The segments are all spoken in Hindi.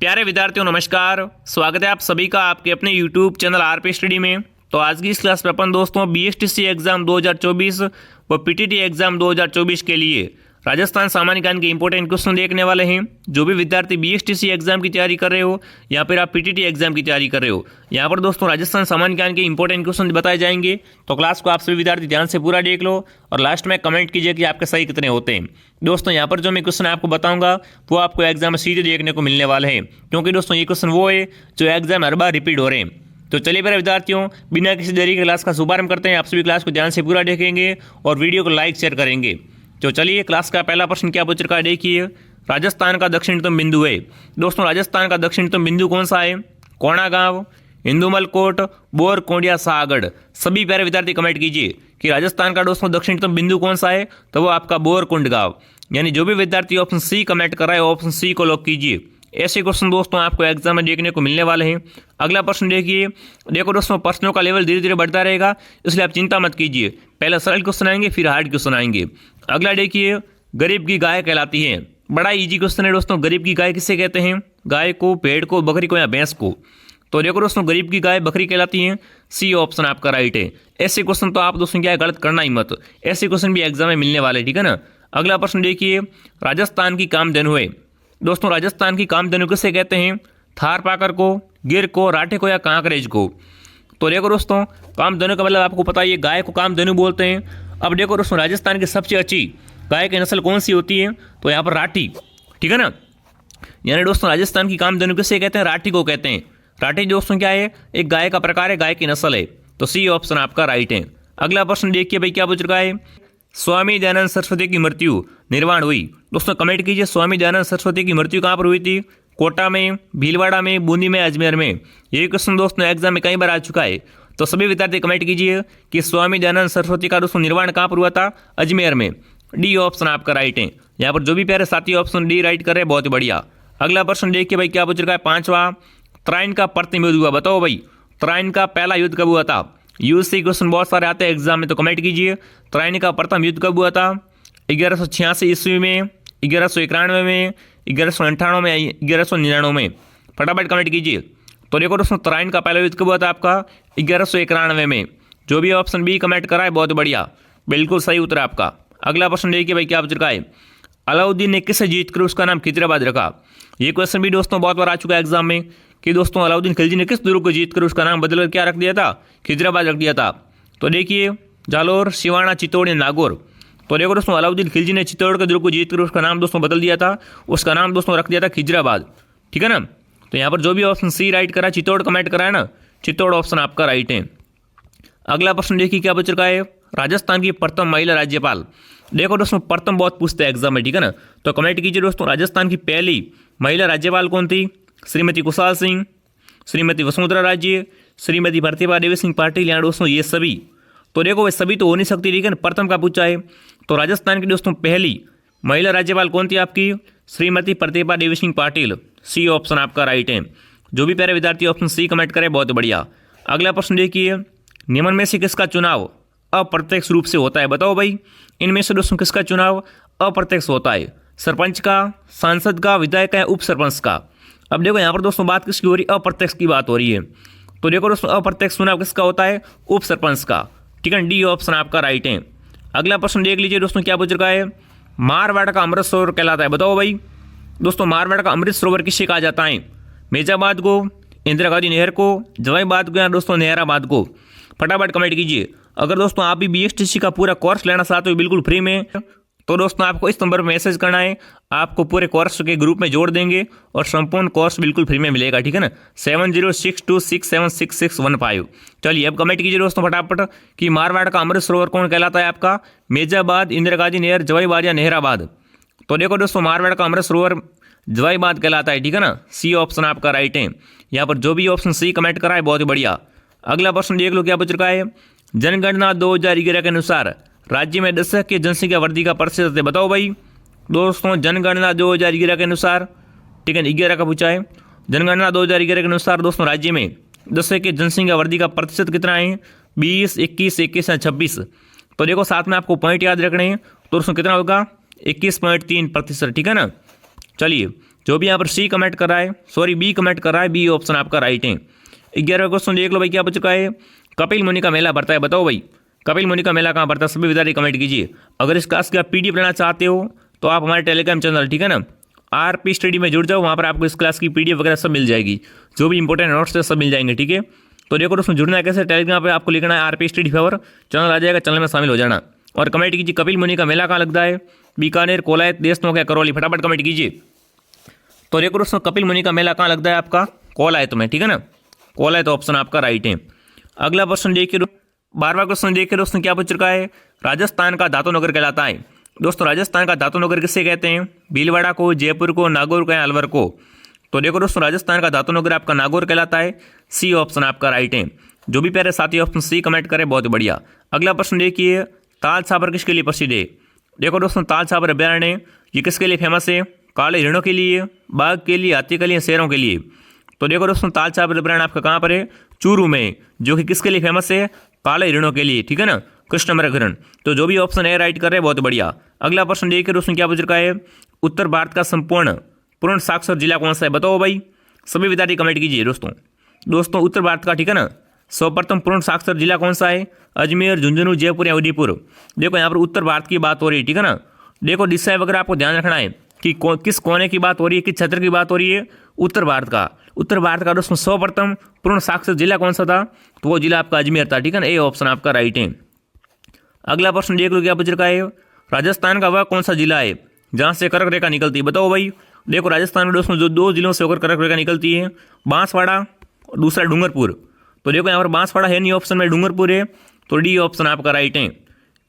प्यारे विद्यार्थियों नमस्कार। स्वागत है आप सभी का आपके अपने YouTube चैनल आरपी स्टडी में। तो आज की इस क्लास में अपन दोस्तों बीएसटीसी एग्जाम 2024 व पीटीटी एग्जाम 2024 के लिए राजस्थान सामान्य ज्ञान के इंपॉर्टेंट क्वेश्चन देखने वाले हैं। जो भी विद्यार्थी बीएसटीसी एग्जाम की तैयारी कर रहे हो या फिर आप पीटीटी एग्जाम की तैयारी कर रहे हो, यहाँ पर दोस्तों राजस्थान सामान्य ज्ञान के इंपॉर्टेंट क्वेश्चन बताए जाएंगे। तो क्लास को आप सभी विद्यार्थी ध्यान से पूरा देख लो और लास्ट में कमेंट कीजिए कि आपके सही कितने होते हैं। दोस्तों यहाँ पर जो मैं क्वेश्चन आपको बताऊंगा वो आपको एग्जाम में सीधे देखने को मिलने वाले हैं, क्योंकि दोस्तों ये क्वेश्चन वो है जो एग्जाम हर बार रिपीट हो रहे हैं। तो चलिए मेरे विद्यार्थियों, बिना किसी देरी के क्लास का शुभारंभ करते हैं। आप सभी क्लास को ध्यान से पूरा देखेंगे और वीडियो को लाइक शेयर करेंगे। तो चलिए क्लास का पहला प्रश्न क्या पूछ रखा है, देखिए। राजस्थान का दक्षिणतम बिंदु है। दोस्तों राजस्थान का दक्षिणतम बिंदु कौन सा है? कोणागांव, इंदुमल कोट, बोरकोंडिया, सागड़। सभी प्यारे विद्यार्थी कमेंट कीजिए कि राजस्थान का दोस्तों दक्षिणतम बिंदु कौन सा है, तो वो आपका बोरकुंड गांव। यानी जो भी विद्यार्थी ऑप्शन सी कमेंट कर रहा है ऑप्शन सी को लॉक कीजिए। ऐसे क्वेश्चन दोस्तों आपको एग्जाम में देखने को मिलने वाले हैं। अगला प्रश्न देखिए। देखो दोस्तों प्रश्नों का लेवल धीरे धीरे बढ़ता रहेगा, इसलिए आप चिंता मत कीजिए। पहले सरल क्वेश्चन आएंगे फिर हार्ड क्वेश्चन आएंगे। अगला देखिए, गरीब की गाय कहलाती है। बड़ा इजी क्वेश्चन है दोस्तों। गरीब की गाय किसे कहते हैं? गाय को, पेड़ को, बकरी को या भैंस को? तो देखो दोस्तों गरीब की गाय बकरी कहलाती है। सी ऑप्शन आपका राइट है। ऐसे क्वेश्चन तो आप दोस्तों क्या है, गलत करना ही मत। ऐसे क्वेश्चन भी एग्जाम में मिलने वाले, ठीक है ना। अगला प्रश्न देखिए, राजस्थान की कामधेनु है। दोस्तों राजस्थान की कामधेनु किसे कहते हैं? थारपाकर को, गिर को, राठे को या कांकरेज को? तो देखो दोस्तों कामधेनु का मतलब आपको पता है, गाय को कामधेनु बोलते हैं। अब देखो दोस्तों राजस्थान की सबसे अच्छी गाय की नस्ल कौन सी होती है? तो यहाँ पर राठी, ठीक है ना। यानी दोस्तों राजस्थान की कामधेनु किसे कहते हैं? राठी को कहते हैं। राठी दोस्तों क्या है? एक गाय का प्रकार है, गाय की नस्ल है। तो सी ऑप्शन आपका राइट है। अगला प्रश्न देखिए भाई क्या पूछ रखा है। स्वामी दयानंद सरस्वती की मृत्यु निर्वाण हुई। दोस्तों कमेंट कीजिए, स्वामी दयानंद सरस्वती की मृत्यु कहाँ पर हुई थी? कोटा में, भीलवाड़ा में, बूंदी में, अजमेर में? ये क्वेश्चन दोस्तों एग्जाम में कई बार आ चुका है। तो सभी विद्यार्थी कमेंट कीजिए कि स्वामी दयानंद सरस्वती का दोस्तों निर्वाण कहाँ पर हुआ था? अजमेर में। डी ऑप्शन आपका राइट है। यहाँ पर जो भी प्यारे साथी ऑप्शन डी राइट कर रहे हैं बहुत बढ़िया। अगला प्रश्न देखिए भाई क्या पूछ रखा है। पांचवा, त्राइन का प्रथम युद्ध हुआ। बताओ भाई त्राइन का पहला युद्ध कब हुआ था? यूसी क्वेश्चन बहुत सारे आते हैं एग्जाम में, तो कमेंट कीजिए त्राइन का प्रथम युद्ध कब हुआ था? 1186 ईस्वी में, 1191 में, 1198 में, 1199 में? फटाफट कमेंट कीजिए। तो देखो दोस्तों त्राइन का पहला युद्ध कब हुआ था आपका? 1191 में। जो भी ऑप्शन बी कमेंट करा है बहुत बढ़िया, बिल्कुल सही उत्तर आपका। अगला प्रश्न देखिए भाई क्या पूछ रखा है। अलाउद्दीन ने किसे जीत कर उसका नाम खिजराबाद रखा? ये क्वेश्चन भी दोस्तों बहुत बार आ चुका है एग्जाम में कि दोस्तों अलाउद्दीन खिलजी ने किस दुर्ग को जीत कर उसका नाम बदलकर क्या रख दिया था? खिजराबाद रख दिया था। तो देखिए जालोर, सिवाना, चित्तौड़ या नागौर? तो देखो दोस्तों अलाउद्दीन खिलजी ने चित्तौड़ के दुर्ग को जीत कर उसका नाम दोस्तों बदल दिया था। उसका नाम दोस्तों रख दिया था खिजराबाद, ठीक है ना। तो यहाँ पर जो भी ऑप्शन सी राइट करा, चित्तौड़ कमेंट करा है ना, चित्तौड़ ऑप्शन आपका राइट है। अगला प्रश्न देखिए क्या पूछ रखा है। राजस्थान की प्रथम महिला राज्यपाल। देखो दोस्तों प्रथम बहुत पूछते हैं एग्जाम में, ठीक है ना। तो कमेंट कीजिए दोस्तों राजस्थान की पहली महिला राज्यपाल कौन थी? श्रीमती कुशाल सिंह, श्रीमती वसुंधरा राजे, श्रीमती प्रतिभा देवी सिंह पाटिल या दोस्तों ये सभी? तो देखो वे सभी तो हो नहीं सकती, ठीक है ना, प्रथम का पूछा है। तो राजस्थान की दोस्तों पहली महिला राज्यपाल कौन थी आपकी? श्रीमती प्रतिभा देवी सिंह पाटिल। सी ऑप्शन आपका राइट है। जो भी प्यारे विद्यार्थी ऑप्शन सी कमेंट करें बहुत बढ़िया। अगला प्रश्न देखिए, निम्न में से किसका चुनाव अप्रत्यक्ष रूप से होता है? बताओ भाई इनमें से दोस्तों किसका चुनाव अप्रत्यक्ष होता है? सरपंच का, सांसद का, विधायक का, उप सरपंच का? अब देखो यहाँ पर दोस्तों बात किसकी हो रही है? अप्रत्यक्ष की बात हो रही है। तो देखो दोस्तों अप्रत्यक्ष चुनाव किसका होता है? उप सरपंच का, ठीक है। डी ऑप्शन आपका राइट है। अगला प्रश्न देख लीजिए दोस्तों क्या पूछ रखा है। मारवाड़ का अमृत सरोवर कहलाता है। बताओ भाई दोस्तों मारवाड़ का अमृत सरोवर किसे कहा जाता है? मेजाबाद को, इंदिरा गांधी नहर को, जवाईबाद को या दोस्तों नेहराबाद को? फटाफट कमेंट कीजिए। अगर दोस्तों आप भी बीएसटीसी का पूरा कोर्स लेना चाहते हो बिल्कुल फ्री में, तो दोस्तों आपको इस नंबर पर मैसेज करना है। आपको पूरे कोर्स के ग्रुप में जोड़ देंगे और संपूर्ण कोर्स बिल्कुल फ्री में मिलेगा, ठीक है ना। 7062676615। चलिए अब कमेंट कीजिए दोस्तों फटाफट कि मारवाड़ का अमृत सरोवर कौन कहलाता है आपका? मेजाबाद, इंदिरा गांधी नहर, जवाईबाद या नेहराबाद? तो देखो दोस्तों मारवाड़ का अमृत सरोवर जवाईबाद कहलाता है, ठीक है ना। सी ऑप्शन आपका राइट है। यहाँ पर जो भी ऑप्शन सी कमेंट करा है बहुत बढ़िया। अगला प्रश्न देख लो क्या पूछ रखा है। जनगणना 2011 के अनुसार राज्य में दशक की जनसंख्या वृद्धि का प्रतिशत है। बताओ भाई दोस्तों जनगणना 2011 के अनुसार, ठीक है 11 का पूछा है। जनगणना 2011 के अनुसार दोस्तों राज्य में दशक की जनसंख्या वृद्धि का प्रतिशत कितना है? 20, 21, 21 या 26? तो देखो साथ में आपको पॉइंट याद रखने हैं। तो दोस्तों कितना होगा? 21.3%, ठीक है ना। चलिए जो भी यहाँ पर सी कमेंट कर रहा है, सॉरी बी कमेंट कर रहा है, बी ऑप्शन आपका राइट है। 11वां क्वेश्चन देख लो भाई क्या पूछ चुका है, कपिल मुनि का मेला भरता है, बताओ भाई कपिल मुनि का मेला कहाँ भरता है, सभी विद्यार्थी कमेंट कीजिए। अगर इस क्लास का पीडीएफ लेना चाहते हो तो आप हमारे टेलीग्राम चैनल, ठीक है ना, आरपी स्टडी में जुड़ जाओ, वहाँ पर आपको इस क्लास की पीडीएफ वगैरह सब मिल जाएगी, जो भी इंपॉर्टेंट नोट्स है सब मिल जाएंगे, ठीक है। तो देखो दोस्तों जुड़ना है कैसे, टेलीग्राम पे आपको लिखना है आरपी स्टडी फेवर, चैनल आ जाएगा, चैनल में शामिल हो जाना और कमेंट कीजिए कपिल मुनि का मेला कहाँ लगता है, बीकानेर, कोलायत, देशनोक या करौली, फटाफट कमेंट कीजिए। तो देखो दोस्तों कपिल मुनि का मेला कहाँ लगता है आपका, कोलायत में, ठीक है ना, कोलायत ऑप्शन आपका राइट है। अगला क्वेश्चन देखिए, 12वां क्वेश्चन देखिए दोस्तों क्या पूछ रखा है, राजस्थान का धातु नगर कहलाता है। दोस्तों राजस्थान का धातु नगर किससे कहते हैं, भीलवाड़ा को, जयपुर को, नागौर को या अलवर को। तो देखो दोस्तों राजस्थान का धातु नगर आपका नागौर कहलाता है, सी ऑप्शन आपका राइट है। जो भी प्यारे साथी ऑप्शन सी कमेंट करें बहुत बढ़िया। अगला प्रश्न देखिए, ताल छापर किसके लिए प्रसिद्ध है। देखो दोस्तों ताल छापर अभ्यारण्य ये किसके लिए फेमस है, काले हिरणों के लिए, बाघ के लिए, हाथी के लिए, शेरों के लिए। तो देखो दोस्तों ताल छापर अभ्यारण्य आपका कहाँ पर है, चूरू में, जो कि किसके लिए फेमस है, काले हिरणों के लिए, ठीक है ना, कृष्णमृग हिरण। तो जो भी ऑप्शन है राइट कर रहे हैं बहुत बढ़िया। अगला प्रश्न देखिए दोस्तों क्या पूछ रखा है, उत्तर भारत का संपूर्ण पूर्ण साक्षर जिला कौन सा है, बताओ भाई सभी विद्यार्थी कमेंट कीजिए। दोस्तों उत्तर भारत का, ठीक है ना, सर्वप्रथम पूर्ण साक्षर जिला कौन सा है, अजमेर, झुंझुनू, जयपुर या उदयपुर। देखो यहाँ पर उत्तर भारत की बात हो रही है, ठीक है ना। देखो दिशा वगैरह आपको ध्यान रखना है कि किस कोने की बात हो रही है, किस क्षेत्र की बात हो रही है, उत्तर भारत का। उत्तर भारत का दोस्तों सर्वप्रथम पूर्ण साक्षर जिला कौन सा था, तो वो जिला आपका अजमेर था, ठीक है ना, ए ऑप्शन आपका राइट है। अगला प्रश्न देख लो क्या पूछ रखा है, राजस्थान का वह कौन सा जिला है जहाँ से कर्क रेखा निकलती है, बताओ भाई। देखो राजस्थान में दोस्तों जो 2 जिलों से होकर कर्क रेखा निकलती है, बांसवाड़ा और दूसरा डूंगरपुर। तो देखो यहाँ पर बांसवाड़ा है नहीं ऑप्शन में, डूंगरपुर है, तो डी ऑप्शन आपका राइट है।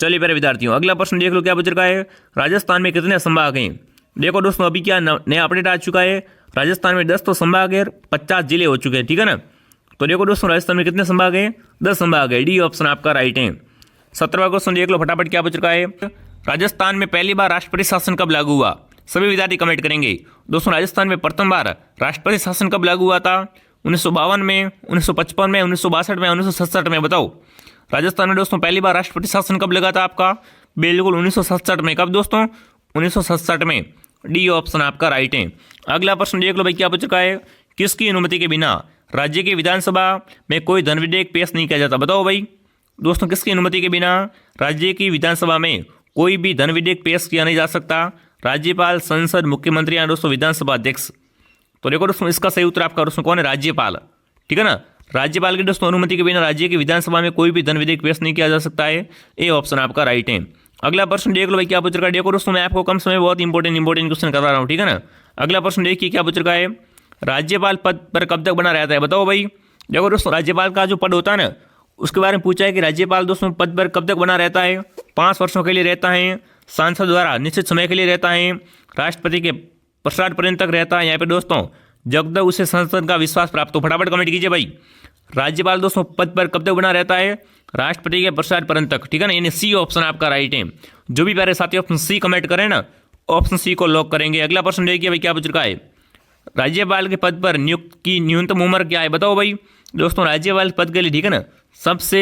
चलिए प्यारे विद्यार्थियों अगला प्रश्न देख लो क्या पूछ रखा है, राजस्थान में कितने संभाग हैं। देखो दोस्तों अभी क्या नया अपडेट आ चुका है, राजस्थान में 10 तो संभाग है, 50 जिले हो चुके हैं, ठीक है ना। तो देखो दोस्तों राजस्थान में कितने संभाग हैं, 10 संभाग है, डी ऑप्शन आपका राइट है। 17वां क्वेश्चन देख लो फटाफट क्या पूछ रखा है, राजस्थान में पहली बार राष्ट्रपति शासन कब लागू हुआ, सभी विद्यार्थी कमेंट करेंगे। दोस्तों राजस्थान में प्रथम बार राष्ट्रपति शासन कब लागू हुआ था, 1952 में, 1955 में, 1962 में, 1967 में, बताओ। राजस्थान में दोस्तों पहली बार राष्ट्रपति शासन कब लगा था आपका, बिल्कुल 1967 में। कब दोस्तों, 1967 में, डी ऑप्शन आपका राइट है। अगला प्रश्न देख लो भाई क्या पूछ रखा है, किसकी अनुमति के बिना राज्य की विधानसभा में कोई धन विधेयक पेश नहीं किया जाता, बताओ भाई। दोस्तों किसकी अनुमति के बिना राज्य की विधानसभा में कोई भी धन विधेयक पेश किया नहीं जा सकता, राज्यपाल, संसद, मुख्यमंत्री या दोस्तों विधानसभा अध्यक्ष। तो देखो दोस्तों इसका सही उत्तर आपका दोस्तों कौन है, राज्यपाल, ठीक है ना। राज्यपाल की दोस्तों अनुमति के बिना राज्य की विधानसभा में कोई भी धन विधेयक पेश नहीं किया जा सकता है, ए ऑप्शन आपका राइट है। अगला प्रश्न देख लो भाई क्या पूछ रखा है, देखो दोस्तों मैं आपको कम समय बहुत इंपॉर्टेंट क्वेश्चन करवा रहा हूँ, ठीक है ना। अगला प्रश्न देखिए क्या पूछ रखा है, राज्यपाल पद पर कब तक बना रहता है, बताओ भाई। देखो दोस्तों राज्यपाल का जो पद होता है ना उसके बारे में पूछा है कि राज्यपाल दोस्तों पद पर कब तक बना रहता है, 5 वर्षों के लिए रहता है, सांसद द्वारा निश्चित समय के लिए रहता है, राष्ट्रपति के प्रसाद पर्यंत तक रहता है, यहाँ पे दोस्तों जब तक उसे संसद का विश्वास प्राप्त हो। फटाफट कमेंट कीजिए भाई, राज्यपाल दोस्तों पद पर कब तक बना रहता है, राष्ट्रपति के प्रसाद पर्यंत तक, ठीक है ना, यानी सी ऑप्शन आपका राइट है। जो भी प्यारे साथी ऑप्शन सी कमेंट करें ना, ऑप्शन सी को लॉक करेंगे। अगला प्रश्न देखिए भाई क्या पूछ रखा है, राज्यपाल के पद पर नियुक्त की न्यूनतम उम्र क्या है, बताओ भाई। दोस्तों राज्यपाल पद के लिए, ठीक है ना, सबसे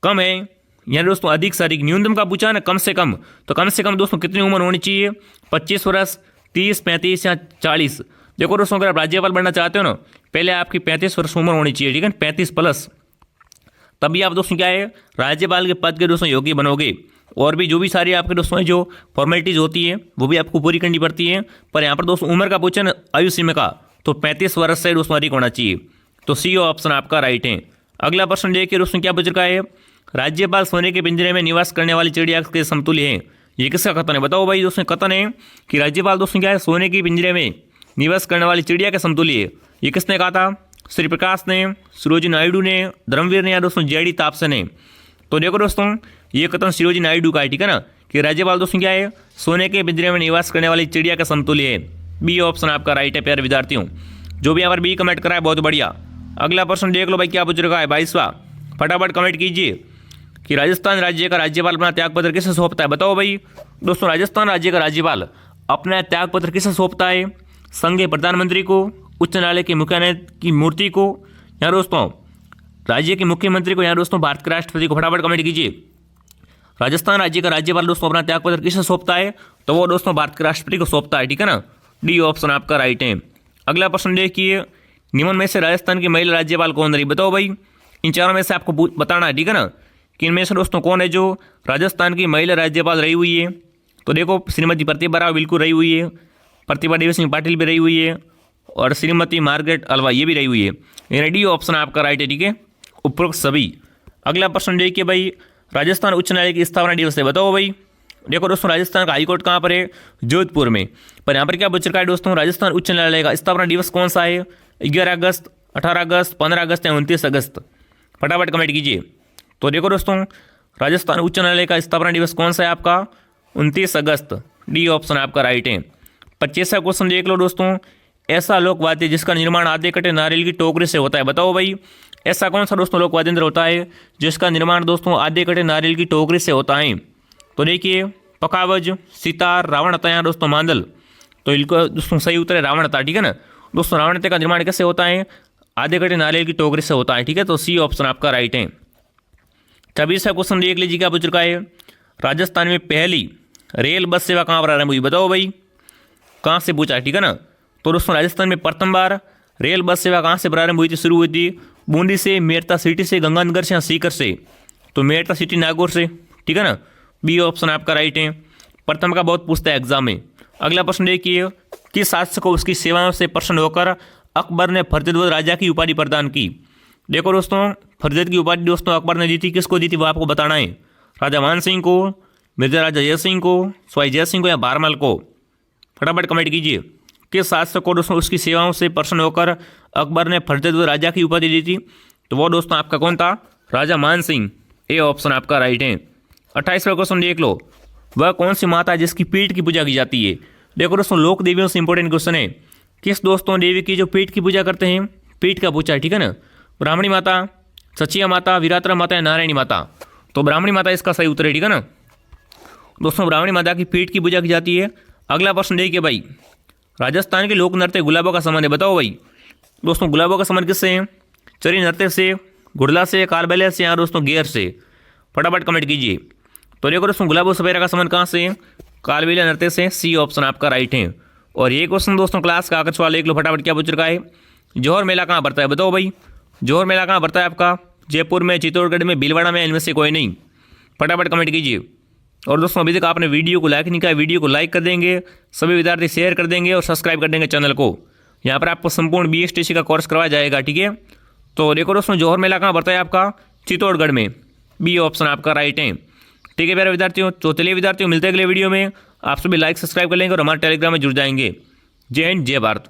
कम है या दोस्तों अधिक से अधिक, न्यूनतम का पूछा ना कम से कम, तो कम से कम दोस्तों कितनी उम्र होनी चाहिए, 25 वर्ष, 30, 35 या 40। देखो दोस्तों अगर आप राज्यपाल बनना चाहते हो ना पहले आपकी 35 वर्ष उम्र होनी चाहिए, ठीक है, 35 प्लस, तभी आप दोस्तों क्या है राज्यपाल के पद के दोस्तों योग्य बनोगे। और भी जो भी सारी आपके दोस्तों जो फॉर्मेलिटीज़ होती है वो भी आपको पूरी करनी पड़ती है, पर यहाँ पर दोस्तों उम्र का पूछे ना आयु सीमा का, तो 35 वर्ष से दोस्तों अधिक होना चाहिए, तो सी ऑप्शन आपका राइट है। अगला प्रश्न देखिए दोस्तों क्या पूछ रखा है, राज्यपाल सोने के पिंजरे में निवास करने वाली चिड़िया के समतुल्य है, ये किसका कथन है, बताओ भाई। दोस्तों कथन है कि राज्यपाल दोस्तों क्या है सोने के पिंजरे में निवास करने वाली चिड़िया के समतुल्य है, ये किसने कहा था, श्री प्रकाश ने, सरोजिनी नायडू ने, धर्मवीर ने या दोस्तों जेडी तापसे ने। तो देखो दोस्तों ये कथन सरोजिनी नायडू का है, ठीक है ना, कि राज्यपाल दोस्तों क्या है सोने के पिंजरे में निवास करने वाली चिड़िया का समतुल्य है, बी ऑप्शन आपका राइट है प्यारे विद्यार्थियों। जो भी यहाँ पर बी कमेंट करा है बहुत बढ़िया। अगला प्रश्न देख लो भाई क्या पूछ रखा है, 22वां, फटाफट कमेंट कीजिए कि राजस्थान राज्य का राज्यपाल अपना त्यागपत्र किसे सौंपता है, बताओ भाई। दोस्तों राजस्थान राज्य का राज्यपाल अपना त्यागपत्र किसे सौंपता है, संघीय प्रधानमंत्री को, उच्च न्यायालय के मुख्य न्यायाधीश की मूर्ति को, या दोस्तों राज्य के मुख्यमंत्री को, या दोस्तों भारत के राष्ट्रपति को। फटाफट कमेंट कीजिए, राजस्थान राज्य का राज्यपाल दोस्तों अपना त्यागपत्र किसे सौंपता है, तो वो दोस्तों भारत के राष्ट्रपति को सौंपता है, ठीक है ना। डी ऑप्शन आपका राइट है। अगला प्रश्न देखिए, निम्न में से राजस्थान की महिला राज्यपाल कौन रही? बताओ भाई, इन चारों में से आपको बताना है, ठीक है ना, कि इनमें से दोस्तों कौन है जो राजस्थान की महिला राज्यपाल रही हुई है। तो देखो, श्रीमती प्रतिभा राव बिल्कुल रही हुई है, प्रतिभा देवी सिंह पाटिल भी रही हुई है, और श्रीमती मार्गरेट अल्वा ये भी रही हुई है। यानी डी ऑप्शन आपका राइट है, ठीक है, उपरोक्त सभी। अगला प्रश्न देखिए भाई, राजस्थान उच्च न्यायालय की स्थापना दिवस है। बताओ भाई, देखो दोस्तों, राजस्थान का हाईकोर्ट कहाँ पर है? जोधपुर में। पर यहाँ पर क्या पूछ रखा है दोस्तों, राजस्थान उच्च न्यायालय का स्थापना दिवस कौन सा है? 11 अगस्त, 18 अगस्त, 15 अगस्त या 29 अगस्त? फटाफट कमेंट कीजिए। तो देखो दोस्तों, राजस्थान उच्च न्यायालय का स्थापना दिवस कौन सा है आपका? 29 अगस्त। डी ऑप्शन आपका राइट है। 25वां क्वेश्चन देख लो दोस्तों, ऐसा लोकवाद्य जिसका निर्माण आधे कटे नारियल की टोकरी से होता है। बताओ भाई, ऐसा कौन सा दोस्तों लोकवाद्य यंत्र होता है जिसका निर्माण दोस्तों आधे कटे नारियल की टोकरी से होता है? तो देखिए, पखावज, सितार, रावणता या दोस्तों मांदल। तो इनको दोस्तों सही उत्तर है रावणता, ठीक है ना। दोस्तों, रावणता का निर्माण कैसे होता है? आधे कटे नारियल की टोकरी से होता है, ठीक है। तो सी ऑप्शन आपका राइट है। 26वां क्वेश्चन देख लीजिए, क्या पूछ रखा है? राजस्थान में पहली रेल बस सेवा कहाँ पर आरंभ हुई? बताओ भाई, कहाँ से पूछा है, ठीक है ना। तो दोस्तों, राजस्थान में प्रथम बार रेल बस सेवा कहाँ से प्रारंभ हुई थी, शुरू हुई थी? बूंदी से, मेरठा सिटी से, गंगानगर से या सीकर से? तो मेरठा सिटी नागौर से, ठीक है ना। बी ऑप्शन आपका राइट है। प्रथम का बहुत पूछता है एग्जाम में। अगला प्रश्न देखिए, किस शासक को उसकी सेवाओं से प्रसन्न होकर अकबर ने फरजतवद राजा की उपाधि प्रदान की? देखो दोस्तों, फरजत की उपाधि दोस्तों अकबर ने दी थी, किसको दी थी वो आपको बताना है। राजा मान सिंह को, मिर्जा राजा जय सिंह को, स्वाई जय सिंह को या बारमल को? फटाफट कमेंट कीजिए। किस शासक को दोस्तों उसकी सेवाओं से प्रसन्न होकर अकबर ने फरजतवद राजा की उपाधि दी थी? तो वो दोस्तों आपका कौन था? राजा मान सिंह। ए ऑप्शन आपका राइट है। 28वां क्वेश्चन देख लो, वह कौन सी माता है जिसकी पीठ की पूजा की जाती है? देखो दोस्तों, लोक देवियों से इंपॉर्टेंट क्वेश्चन है। किस दोस्तों देवी की जो पीठ की पूजा करते हैं? पीठ का पूछा है, ठीक है ना। ब्राह्मणी माता, सचिया माता, विरात्रा माता या नारायणी माता? तो ब्राह्मणी माता इसका सही उत्तर है, ठीक है ना। दोस्तों, ब्राह्मणी माता की पीठ की पूजा की जाती है। अगला प्रश्न देखिए भाई, राजस्थान के लोक नृत्य गुलाबों का संबंध है। बताओ भाई, दोस्तों गुलाबों का संबंध किससे है? चरी नृत्य से, घुड़ला से, कालबेलिया से या दोस्तों गेर से? फटाफट कमेंट कीजिए। तो देखो दोस्तों, गुलाबो सपेरा का संबंध कहाँ से है? कालबेलिया नृत्य से। सी ऑप्शन आपका राइट है। और ये क्वेश्चन दोस्तों क्लास का आकर सवाल देख लो फटाफट, क्या पूछ रखा है? जौहर मेला कहाँ पड़ता है? बताओ भाई, जौहर मेला कहाँ पड़ता है आपका? जयपुर में, चित्तौड़गढ़ में, भीलवाड़ा में, इनमें से कोई नहीं? फटाफट कमेंट कीजिए। और दोस्तों, अभी तक आपने वीडियो को लाइक नहीं किया, वीडियो को लाइक कर देंगे, सभी विद्यार्थी शेयर कर देंगे और सब्सक्राइब कर देंगे चैनल को। यहाँ पर आपको संपूर्ण BSTC का कोर्स करवाया जाएगा, ठीक है। तो देखो दोस्तों, जौहर मेला कहाँ पड़ता है आपका? चित्तौड़गढ़ में। बी ऑप्शन आपका राइट है, ठीक है प्यारे विद्यार्थियों। तो चलिए विद्यार्थियों, मिलते हैं अगले वीडियो में। आप सभी लाइक सब्सक्राइब कर लेंगे और हमारे टेलीग्राम में जुड़ जाएंगे। जय हिंद, जय भारत।